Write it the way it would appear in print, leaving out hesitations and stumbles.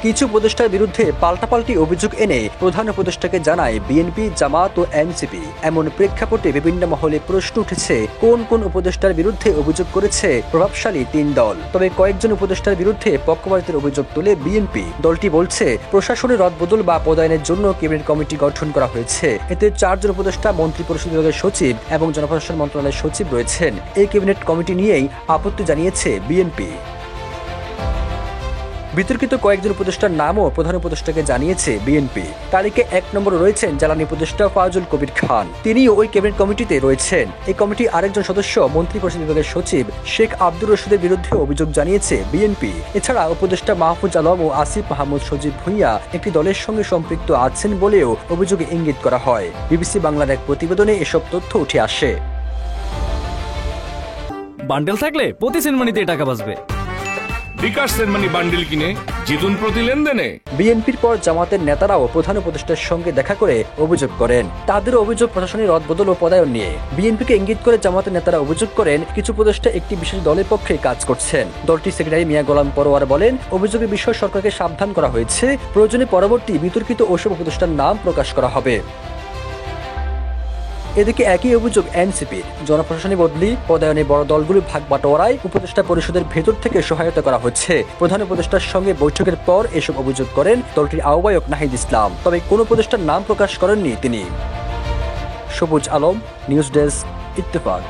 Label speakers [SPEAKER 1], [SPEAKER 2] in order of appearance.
[SPEAKER 1] কিছু উপদেষ্টার বিরুদ্ধে পাল্টাপাল্টি অভিযোগ এনে প্রধান উপদেষ্টাকে জানায় বিএনপি, জামাত ও এনসিপি। এমন প্রেক্ষাপটে বিভিন্ন মহলে প্রশ্ন উঠেছে, কোন কোন উপদেষ্টার বিরুদ্ধে অভিযোগ করেছে প্রভাবশালী তিন দল। তবে কয়েকজন উপদেষ্টার বিরুদ্ধে পক্ষপাতিত্বের অভিযোগ তোলে বিএনপি। দলটি বলছে, প্রশাসনের রদবদল বা পদায়নের জন্য ক্যাবিনেট কমিটি গঠন করা হয়েছে। এতে 4 জন উপদেষ্টা, মন্ত্রিপরিষদ বিভাগের সচিব এবং জনপ্রশাসন মন্ত্রণালয়ের সচিব রয়েছেন। এই ক্যাবিনেট কমিটি নিয়েই আপত্তি জানিয়েছে বিএনপি। বিতর্কিত কয়েকজন উপদেষ্টার নামও প্রধান উপদেষ্টাকে জানিয়েছে বিএনপি। তালিকায় 1 নম্বরে রয়েছেন জ্বালানি উপদেষ্টা ফাজুল কবির খান। তিনিও ওই ক্যাবিনেট কমিটিতে রয়েছেন। এই কমিটি আরেকজন সদস্য মন্ত্রিপরিষদ বিভাগের সচিব শেখ আব্দুর রশিদের বিরুদ্ধে অভিযোগ জানিয়েছে বিএনপি। এছাড়া উপদেষ্টা মাহফুজ আলম ও আসিফ মাহমুদ সজীব ভুঁইয়া একটি দলের সঙ্গে সম্পৃক্ত আছেন বলেও অভিযোগে ইঙ্গিত করা হয়। বিবিসি বাংলার এক প্রতিবেদনে এসব তথ্য উঠে আসে।
[SPEAKER 2] বান্ডেল থাকলে প্রতি সেনমানিতে টাকা বাঁচবে।
[SPEAKER 3] বিকাশ সেনমানি বান্ডেল কিনে জিতুন প্রতি লেনদেনে।
[SPEAKER 1] বিএনপির পর জামাতের নেতারাও প্রধান উপদেষ্টার সঙ্গে দেখা করে অভিযোগ করেন। তাদের অভিযোগ প্রশাসনের রদবদল ও পদায়ন নিয়ে। বিএনপিকে ইঙ্গিত করে জামাতের নেতারা অভিযোগ করেন, কিছু উপদেষ্টা একটি বিশেষ দলের পক্ষে কাজ করছেন। দলটির সেক্রেটারি মিয়া গোলাম পরোয়ার বলেন, অভিযোগের বিষয়ে সরকারকে সাবধান করা হয়েছে। প্রয়োজনে পরবর্তী বিতর্কিত ওসব উপদেষ্টার নাম প্রকাশ করা হবে। এদিকে একই অভিযোগ এনসিপির। জনপ্রশাসনে বদলি, পদায়নে বড় দলগুলির ভাগ বাটোয়ারায় উপদেষ্টা পরিষদের ভেতর থেকে সহায়তা করা হচ্ছে। প্রধান উপদেষ্টার সঙ্গে বৈঠকের পর এসব অভিযোগ করেন দলটির আহ্বায়ক নাহিদ ইসলাম। তবে কোন উপদেষ্টার নাম প্রকাশ করেননি তিনি। সবুজ আলম, নিউজ ডেস্ক, ইত্তেফাক।